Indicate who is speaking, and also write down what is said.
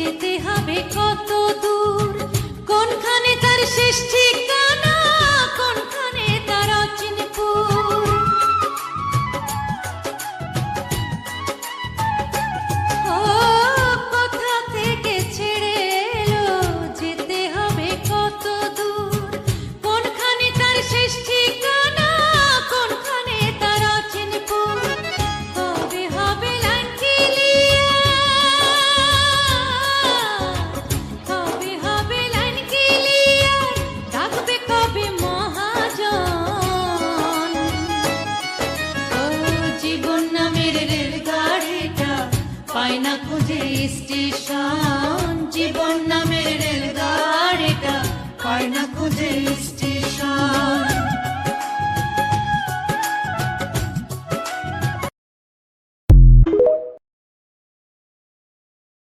Speaker 1: যেতে হবে কত দূর, কোনখানে তার শেষ ঠিকানা, কোনখানে তার অচিনপুর। ও কোথা থেকে ছেড়ে এলো, যেতে হবে কত দূর, কোনখানে তার শেষ ঠিকানা, কোনখানে তার অচিনপুর। কবে হবে লাইন ক্লিয়ার, কবে হবে লাইন ক্লিয়ার, ডাকবে কবে মহাজন। ও জীবন নামের রেলগাড়িটা পায় না খুঁজে স্টেশন, জীবন নামের রেলগাড়িটা পায় না খুঁজে স্টেশন।